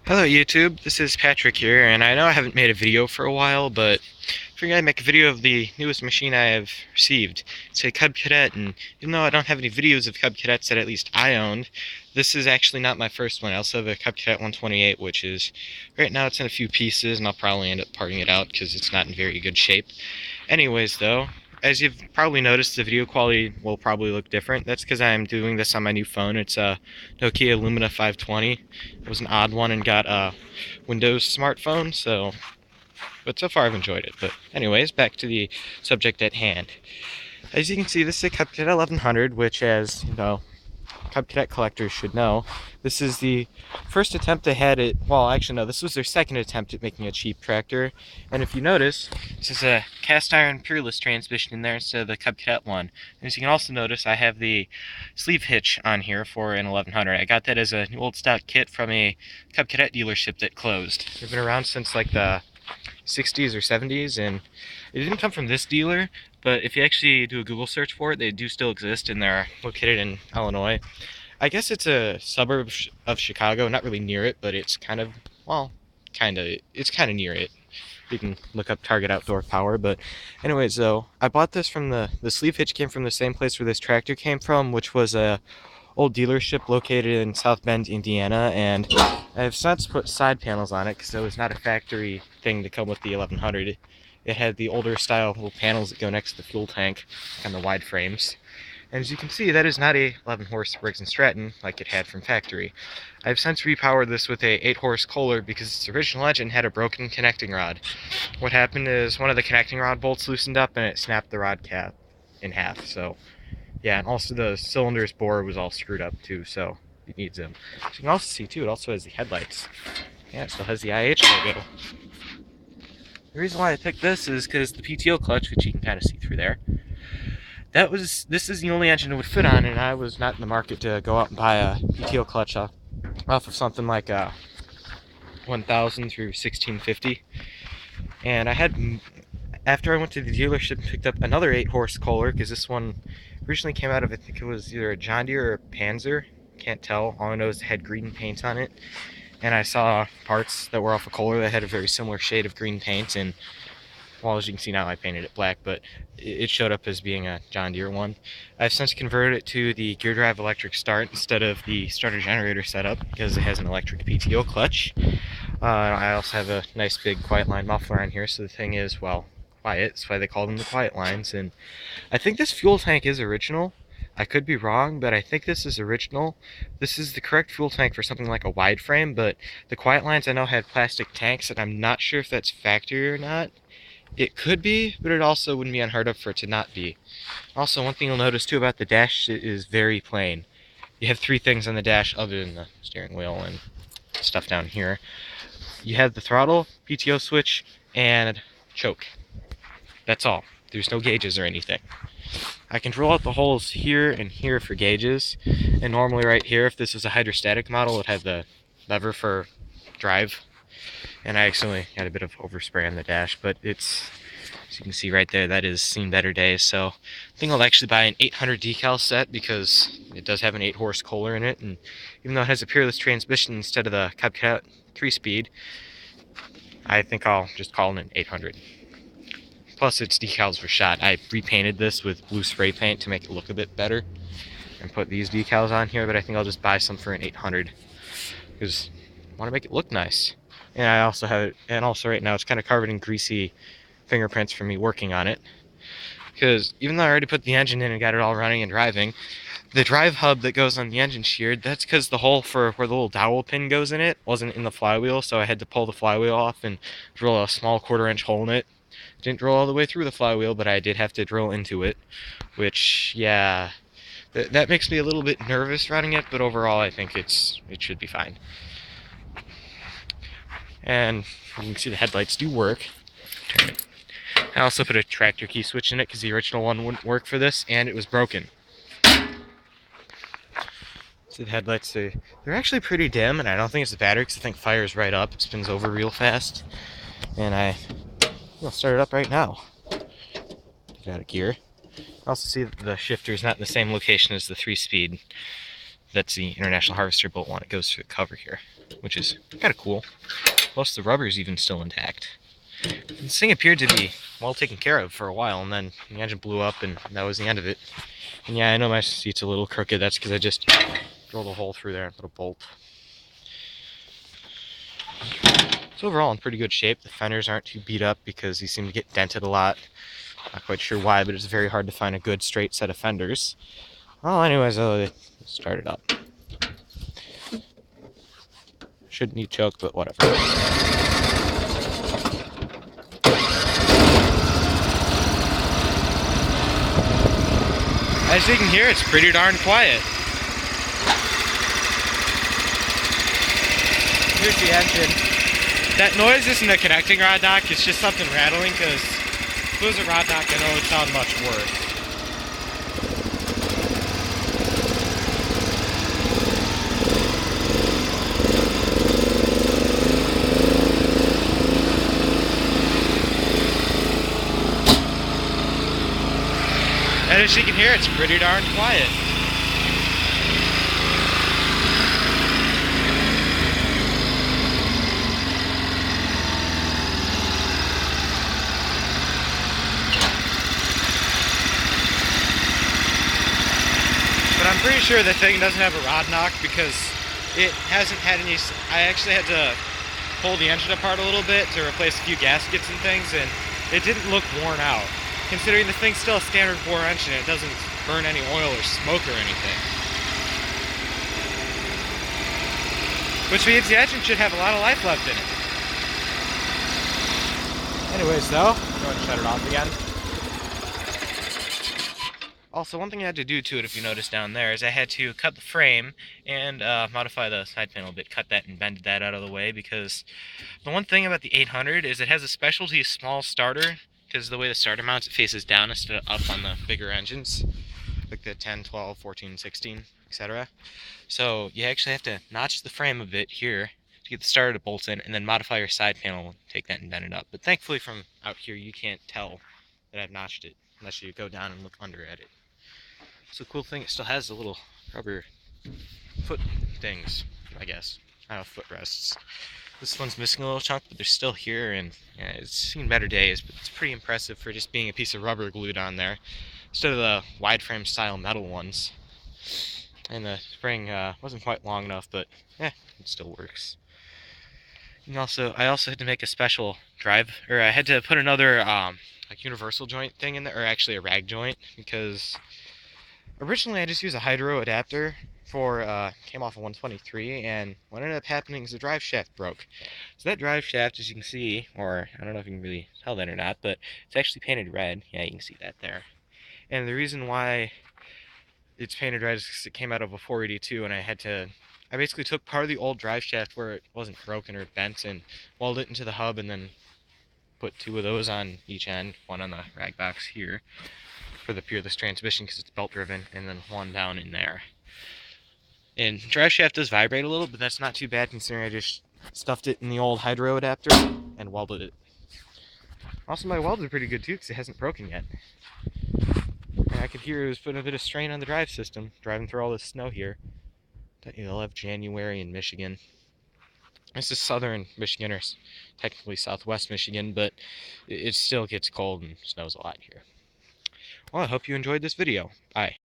Hello YouTube, this is Patrick here, and I know I haven't made a video for a while, but I figured I'd make a video of the newest machine I have received. It's a Cub Cadet, and even though I don't have any videos of Cub Cadets that at least I owned, this is actually not my first one. I also have a Cub Cadet 128, which is, right now it's in a few pieces, and I'll probably end up parting it out because it's not in very good shape. Anyways though, as you've probably noticed, the video quality will probably look different. That's because I'm doing this on my new phone. It's a Nokia Lumia 520. It was an odd one and got a Windows smartphone, but so far I've enjoyed it. But anyways, back to the subject at hand. As you can see, this is a Cub Cadet 1100, which, as you know, Cub Cadet collectors should know, this is the first attempt they had at, well, actually no, this was their second attempt at making a cheap tractor. And if you notice, this is a cast iron Peerless transmission in there instead of the Cub Cadet one. And as you can also notice, I have the sleeve hitch on here for an 1100. I got that as a new old stock kit from a Cub Cadet dealership that closed. They've been around since like the 60s or 70s, and it didn't come from this dealer, but if you actually do a Google search for it, they do still exist, and they're located in Illinois. I guess it's a suburb of Chicago, not really near it, but it's kind of, well, it's kind of near it. You can look up Target Outdoor Power, but anyways, though, I bought this from the sleeve hitch came from the same place where this tractor came from, which was a old dealership located in South Bend, Indiana, and I have since put side panels on it because it was not a factory thing to come with the 1100. It had the older style little panels that go next to the fuel tank and the wide frames. And as you can see, that is not a 11 horse Briggs & Stratton like it had from factory. I've since repowered this with a 8 horse Kohler because its original engine had a broken connecting rod. What happened is one of the connecting rod bolts loosened up and it snapped the rod cap in half. So yeah, and also the cylinder's bore was all screwed up too, so it needs them. So you can also see too, it also has the headlights. Yeah, it still has the IH logo. The reason why I picked this is because the PTO clutch, which you can kind of see through there, this is the only engine it would fit on, and I was not in the market to go out and buy a PTO clutch off of something like a 1000 through 1650. And I had, after I went to the dealership and picked up another 8 horse Kohler, because this one originally came out of, I think it was either a John Deere or a Panzer, can't tell, all I know is it had green paint on it. And I saw parts that were off a Kohler that had a very similar shade of green paint, and well, as you can see now, I painted it black, but it showed up as being a John Deere one. I've since converted it to the gear drive electric start instead of the starter generator setup because it has an electric PTO clutch. I also have a nice big quiet line muffler on here, so the thing is, well, quiet. That's why they call them the quiet lines. And I think this fuel tank is original. I could be wrong, but I think this is original. This is the correct fuel tank for something like a wide frame, but the quiet lines I know had plastic tanks, and I'm not sure if that's factory or not. It could be, but it also wouldn't be unheard of for it to not be. Also, one thing you'll notice too about the dash, it is very plain. You have three things on the dash other than the steering wheel and stuff down here. You have the throttle, PTO switch, and choke. That's all. There's no gauges or anything. I can drill out the holes here and here for gauges, and normally right here, if this was a hydrostatic model, it would have the lever for drive. And I accidentally had a bit of overspray on the dash, but it's, as you can see right there, that is seen better days. So I think I'll actually buy an 800 decal set because it does have an 8 horse Kohler in it, and even though it has a Peerless transmission instead of the Cub Cadet 3-speed, I think I'll just call it an 800. Plus its decals were shot. I repainted this with blue spray paint to make it look a bit better and put these decals on here, but I think I'll just buy some for an 800 because I want to make it look nice. And I also have it, and also right now it's kind of covered in greasy fingerprints from me working on it. Because even though I already put the engine in and got it all running and driving, the drive hub that goes on the engine sheared, that's because the hole for where the little dowel pin goes in it wasn't in the flywheel, so I had to pull the flywheel off and drill a small 1/4 inch hole in it. Didn't drill all the way through the flywheel, but I did have to drill into it, which, yeah, that makes me a little bit nervous running it, but overall I think it should be fine. And you can see the headlights do work. I also put a tractor key switch in it because the original one wouldn't work for this, and it was broken. See the headlights, they're actually pretty dim, and I don't think it's the battery because the thing fires right up. It spins over real fast. And I'll start it up right now. Take it out of gear. I also see that the shifter's not in the same location as the 3-speed. That's the International Harvester bolt one. It goes through the cover here, which is kind of cool. Most of the rubber is even still intact. This thing appeared to be well taken care of for a while, and then the engine blew up, and that was the end of it. And yeah, I know my seat's a little crooked. That's because I just drilled a hole through there and put a bolt. So overall, in pretty good shape. The fenders aren't too beat up because these seem to get dented a lot. Not quite sure why, but it's very hard to find a good straight set of fenders. Well, anyways, let's start it up. Shouldn't need choke, but whatever. As you can hear, it's pretty darn quiet. Here's the engine. That noise isn't a connecting rod knock, it's just something rattling, because if it was a rod knock, I know it would sound much worse. And as you can hear, it's pretty darn quiet. But I'm pretty sure the thing doesn't have a rod knock because it hasn't had any. I actually had to pull the engine apart a little bit to replace a few gaskets and things, and it didn't look worn out. Considering the thing's still a standard bore engine, it doesn't burn any oil or smoke or anything. Which means the engine should have a lot of life left in it. Anyways though, I'm going to shut it off again. Also, one thing I had to do to it, if you notice down there, is I had to cut the frame and modify the side panel a bit, cut that and bend that out of the way, because the one thing about the 800 is it has a specialty small starter, because the way the starter mounts, it faces down instead of up on the bigger engines, like the 10, 12, 14, 16, etc. So you actually have to notch the frame a bit here to get the starter to bolt in, and then modify your side panel, take that and bend it up. But thankfully from out here you can't tell that I've notched it, unless you go down and look under at it. So the cool thing, it still has the little rubber foot things, I guess. I don't know, footrests. This one's missing a little chunk, but they're still here, and yeah, it's seen better days, but it's pretty impressive for just being a piece of rubber glued on there, instead of the wide frame style metal ones. And the spring wasn't quite long enough, but it still works. And I also had to make a special drive, or I had to put another like universal joint thing in there, or actually a rag joint, because originally I just used a hydro adapter for, came off a 123, and what ended up happening is the drive shaft broke. So that drive shaft, as you can see, or I don't know if you can really tell that or not, but it's actually painted red. Yeah, you can see that there. And the reason why it's painted red is because it came out of a 482, and I basically took part of the old drive shaft where it wasn't broken or bent and welded it into the hub, and then put two of those on each end, one on the rag box here for the Peerless transmission because it's belt driven, and then one down in there. And drive shaft does vibrate a little, but that's not too bad considering I just stuffed it in the old hydro adapter and welded it. Also, my welds are pretty good too because it hasn't broken yet. And I could hear it was putting a bit of strain on the drive system, driving through all this snow here. They'll have January in Michigan. This is southern Michigan, or technically southwest Michigan, but it still gets cold and snows a lot here. Well, I hope you enjoyed this video. Bye.